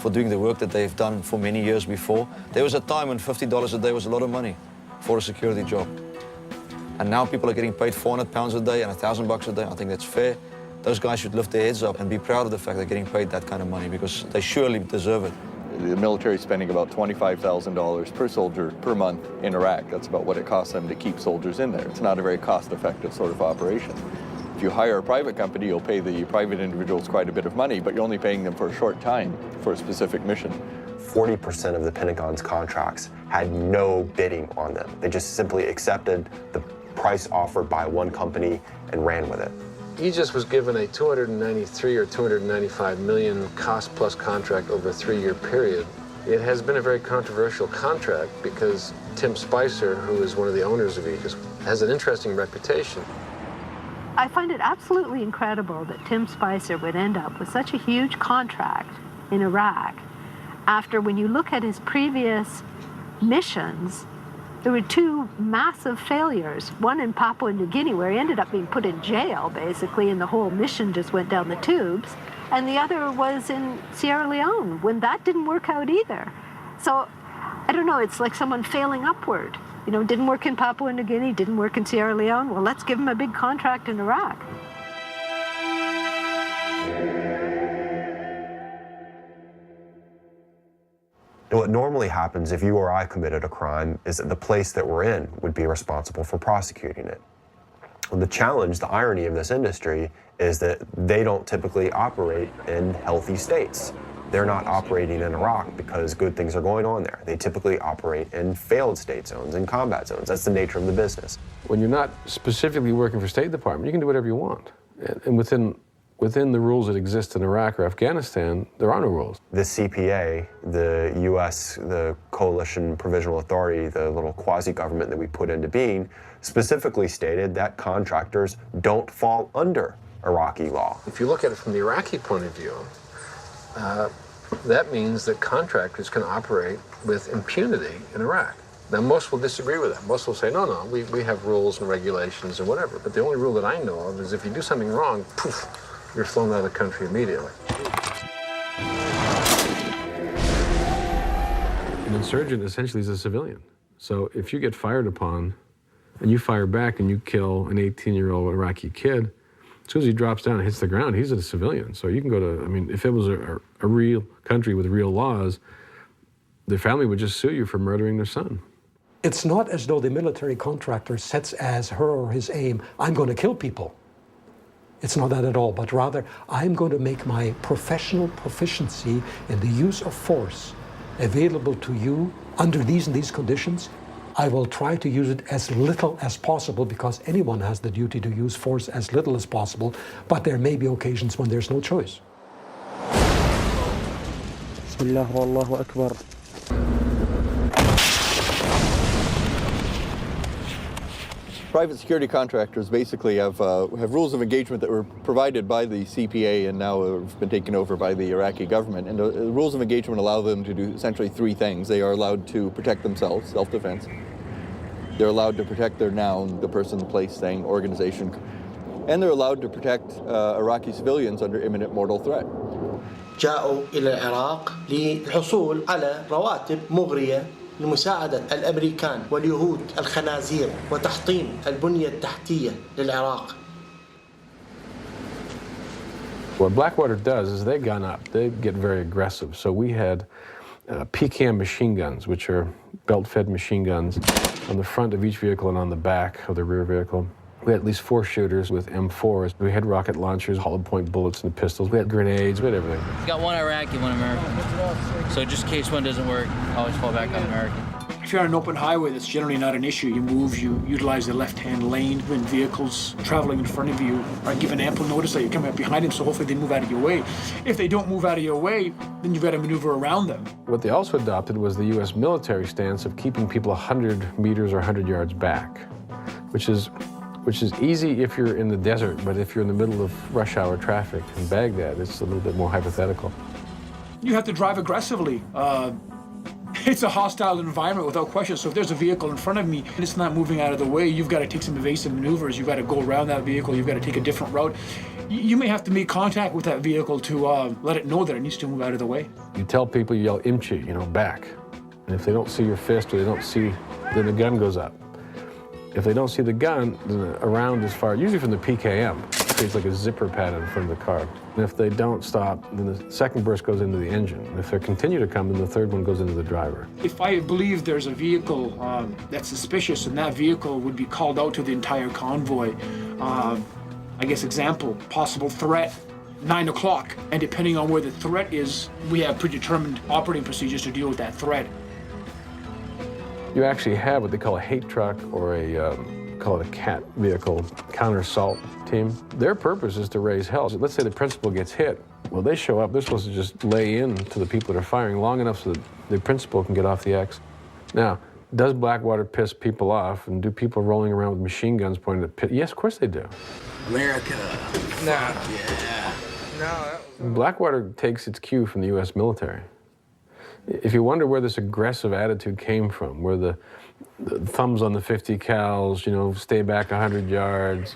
for doing the work that they've done for many years before. There was a time when $50 a day was a lot of money for a security job. And now people are getting paid £400 a day and $1,000 a day. I think that's fair. Those guys should lift their heads up and be proud of the fact they're getting paid that kind of money, because they surely deserve it. The military is spending about $25,000 per soldier per month in Iraq. That's about what it costs them to keep soldiers in there. It's not a very cost-effective sort of operation. If you hire a private company, you'll pay the private individuals quite a bit of money, but you're only paying them for a short time for a specific mission. 40% of the Pentagon's contracts had no bidding on them. They just simply accepted the price offered by one company and ran with it. He just was given a 293 or 295 million cost-plus contract over a 3-year period. It has been a very controversial contract because Tim Spicer, who is one of the owners of Aegis, has an interesting reputation. I find it absolutely incredible that Tim Spicer would end up with such a huge contract in Iraq after, when you look at his previous missions, there were 2 massive failures. One in Papua New Guinea, where he ended up being put in jail, basically, and the whole mission just went down the tubes. And the other was in Sierra Leone, when that didn't work out either. So, I don't know, it's like someone failing upward. You know, didn't work in Papua New Guinea, didn't work in Sierra Leone. Well, let's give him a big contract in Iraq. And what normally happens if you or I committed a crime is that the place that we're in would be responsible for prosecuting it. And the challenge, the irony of this industry, is that they don't typically operate in healthy states. They're not operating in Iraq because good things are going on there. They typically operate in failed state zones, in combat zones. That's the nature of the business. When you're not specifically working for State Department, you can do whatever you want. And within the rules that exist in Iraq or Afghanistan, there are no rules. The CPA, the U.S., the Coalition Provisional Authority, the little quasi-government that we put into being, specifically stated that contractors don't fall under Iraqi law. If you look at it from the Iraqi point of view, that means that contractors can operate with impunity in Iraq. Now, most will disagree with that. Most will say, no, we have rules and regulations and whatever. But the only rule that I know of is if you do something wrong, poof, you're thrown out of the country immediately. An insurgent essentially is a civilian. So if you get fired upon and you fire back and you kill an 18-year-old Iraqi kid, as soon as he drops down and hits the ground, he's a civilian. So you can go to, I mean, if it was a real country with real laws, the family would just sue you for murdering their son. It's not as though the military contractor sets as her or his aim, I'm going to kill people. It's not that at all, but rather, I'm going to make my professional proficiency in the use of force available to you under these and these conditions. I will try to use it as little as possible, because anyone has the duty to use force as little as possible, but there may be occasions when there's no choice. Bismillah wallahu akbar. Private security contractors basically have rules of engagement that were provided by the CPA and now have been taken over by the Iraqi government. And the rules of engagement allow them to do essentially 3 things. They are allowed to protect themselves, self-defense. They're allowed to protect their noun, the person, place, thing, organization. And they're allowed to protect Iraqi civilians under imminent mortal threat. جاءوا إلى العراق للحصول على رواتب مغرية لمساعدة الأمريكان واليهود الخنازير وتحطيم البنية التحتية للعراق. What Blackwater does is they gun up. They get very aggressive. So we had PCAM machine guns, which are belt-fed machine guns, on the front of each vehicle and on the back of the rear vehicle. We had at least 4 shooters with M4s. We had rocket launchers, hollow-point bullets and pistols. We had grenades, we had everything. We got 1 Iraqi, 1 American. So just in case one doesn't work, always fall back on American. If you're on an open highway, that's generally not an issue. You move, you utilize the left-hand lane when vehicles traveling in front of you are given ample notice that you're coming up behind them, so hopefully they move out of your way. If they don't move out of your way, then you've got to maneuver around them. What they also adopted was the U.S. military stance of keeping people 100 meters or 100 yards back, which is easy if you're in the desert, but if you're in the middle of rush hour traffic in Baghdad, it's a little bit more hypothetical. You have to drive aggressively. It's a hostile environment without question. So if there's a vehicle in front of me and it's not moving out of the way, you've got to take some evasive maneuvers. You've got to go around that vehicle. You've got to take a different route. You may have to make contact with that vehicle to let it know that it needs to move out of the way. You tell people, you yell imchi, you know, back. And if they don't see your fist or they don't see, then the gun goes up. If they don't see the gun, then a round is fired, usually from the PKM. It creates like a zipper pad in front of the car. And if they don't stop, then the second burst goes into the engine. And if they continue to come, then the third one goes into the driver. If I believe there's a vehicle that's suspicious, and that vehicle would be called out to the entire convoy. I guess example, possible threat, 9 o'clock. And depending on where the threat is, we have predetermined operating procedures to deal with that threat. You actually have what they call a hate truck or call it a CAT vehicle, counter-assault team. Their purpose is to raise hell. So let's say the principal gets hit. Well, they show up, they're supposed to just lay in to the people that are firing long enough so that the principal can get off the X. Now, does Blackwater piss people off, and do people rolling around with machine guns pointed at pit? Yes, of course they do. America. No. Yeah. No. Blackwater takes its cue from the U.S. military. If you wonder where this aggressive attitude came from, where the thumbs on the 50 cals, you know, stay back 100 yards,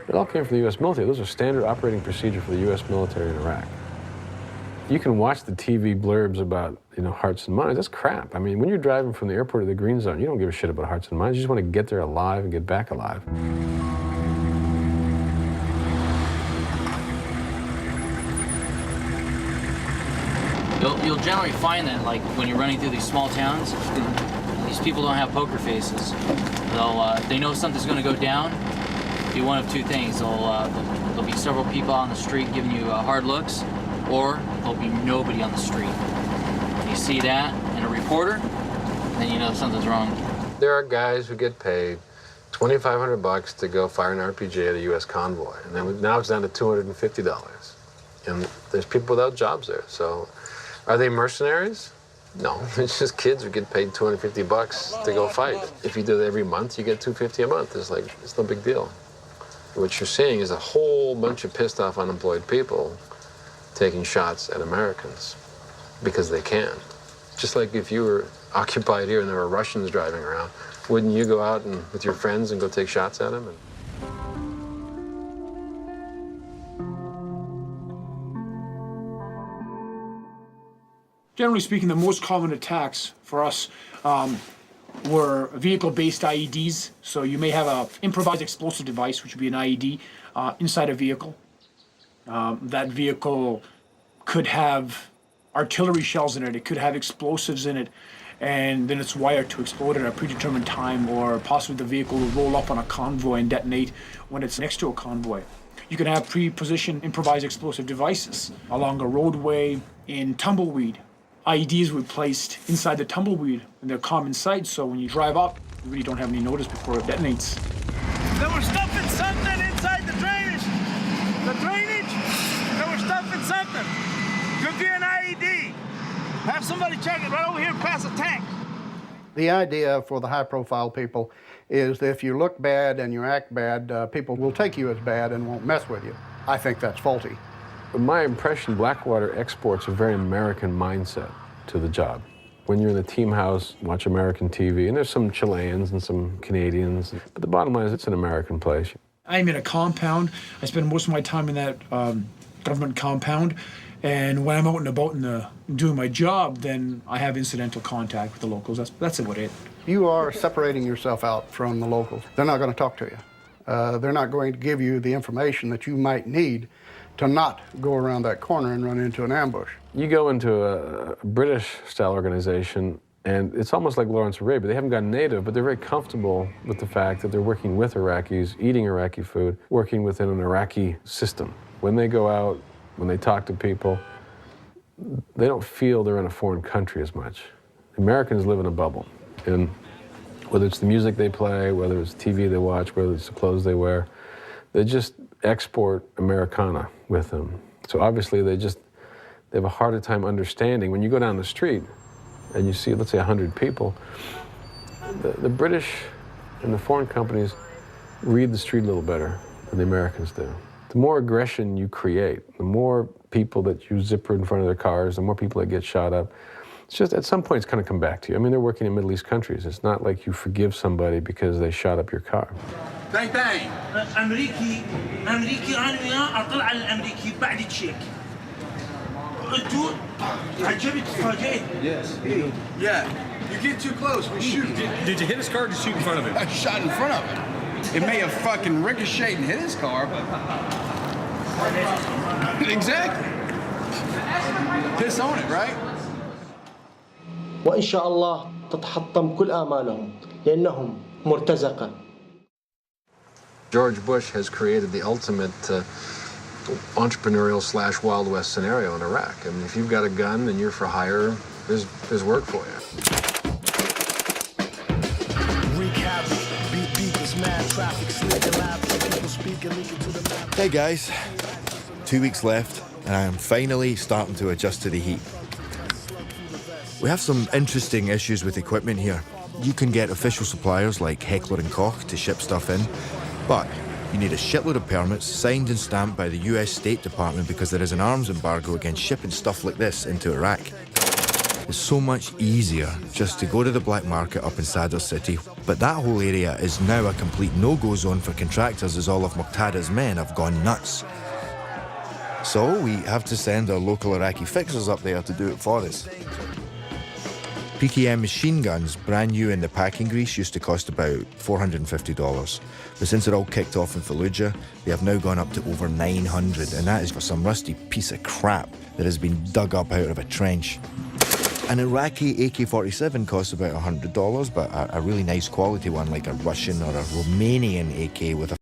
it all came from the U.S. military. Those are standard operating procedure for the U.S. military in Iraq. You can watch the TV blurbs about, you know, hearts and minds. That's crap. I mean, when you're driving from the airport to the green zone, you don't give a shit about hearts and minds. You just want to get there alive and get back alive. You'll generally find that, like, when you're running through these small towns, these people don't have poker faces. They know something's going to go down. Do one of two things. There'll be several people on the street giving you hard looks, or there'll be nobody on the street. When you see that in a reporter, then you know something's wrong. There are guys who get paid $2,500 to go fire an RPG at a U.S. convoy, and then now it's down to $250. And there's people without jobs there, so. Are they mercenaries? No, it's just kids who get paid $250 to go fight. If you do it every month, you get $250 a month. It's no big deal. What you're seeing is a whole bunch of pissed off unemployed people taking shots at Americans because they can. Just like if you were occupied here and there were Russians driving around, wouldn't you go out and with your friends and go take shots at them? Generally speaking, the most common attacks for us were vehicle-based IEDs. So you may have an improvised explosive device, which would be an IED, inside a vehicle. That vehicle could have artillery shells in it. It could have explosives in it. And then it's wired to explode at a predetermined time, or possibly the vehicle will roll up on a convoy and detonate when it's next to a convoy. You can have pre-positioned improvised explosive devices along a roadway, in tumbleweed. IEDs were placed inside the tumbleweed in their common sight, so when you drive up, you really don't have any notice before it detonates. They were stuffing something inside the drainage. They were stuffing something. Could be an IED. Have somebody check it right over here past the tank. The idea for the high-profile people is that if you look bad and you act bad, people will take you as bad and won't mess with you. I think that's faulty. My impression, Blackwater exports a very American mindset to the job. When you're in the team house, watch American TV, and there's some Chileans and some Canadians, but the bottom line is it's an American place. I'm in a compound. I spend most of my time in that government compound, and when I'm out and about doing my job, then I have incidental contact with the locals. That's about it. You are separating yourself out from the locals. They're not going to talk to you. They're not going to give you the information that you might need to not go around that corner and run into an ambush. You go into a British-style organization, and it's almost like Lawrence Arabia. They haven't gone native, but they're very comfortable with the fact that they're working with Iraqis, eating Iraqi food, working within an Iraqi system. When they go out, when they talk to people, they don't feel they're in a foreign country as much. Americans live in a bubble, and whether it's the music they play, whether it's TV they watch, whether it's the clothes they wear, they just export Americana with them. So obviously they have a harder time understanding. When you go down the street and you see, let's say, 100 people, the British and the foreign companies read the street a little better than the Americans do. The more aggression you create, the more people that you zipper in front of their cars, the more people that get shot up, It's just at some point it's going to come back to you. I mean, they're working in Middle East countries. It's not like you forgive somebody because they shot up your car. Bang bang. امريكي انا وياه اطلع على الامريكي بعد تشيك. انتوا عجبت تفاجئت. Yes. Yeah. You get too close, we shoot. Did you hit his car or did you shoot in front of him? I shot in front of him. It may have fucking ricocheted and hit his car, but exactly. Piss on it, right? وإن شاء الله تتحطم كل آمالهم لأنهم مرتزقة. George Bush has created the ultimate entrepreneurial / Wild West scenario in Iraq. I mean, if you've got a gun and you're for hire, there's work for you. Hey guys, 2 weeks left and I am finally starting to adjust to the heat. We have some interesting issues with equipment here. You can get official suppliers like Heckler & Koch to ship stuff in, but you need a shitload of permits signed and stamped by the US State Department because there is an arms embargo against shipping stuff like this into Iraq. It's so much easier just to go to the black market up in Sadr City, but that whole area is now a complete no-go zone for contractors as all of Muqtada's men have gone nuts. So we have to send our local Iraqi fixers up there to do it for us. PKM machine guns, brand new in the packing grease, used to cost about $450. But since they're all kicked off in Fallujah, they have now gone up to over $900, and that is for some rusty piece of crap that has been dug up out of a trench. An Iraqi AK-47 costs about $100, but a really nice quality one like a Russian or a Romanian AK with a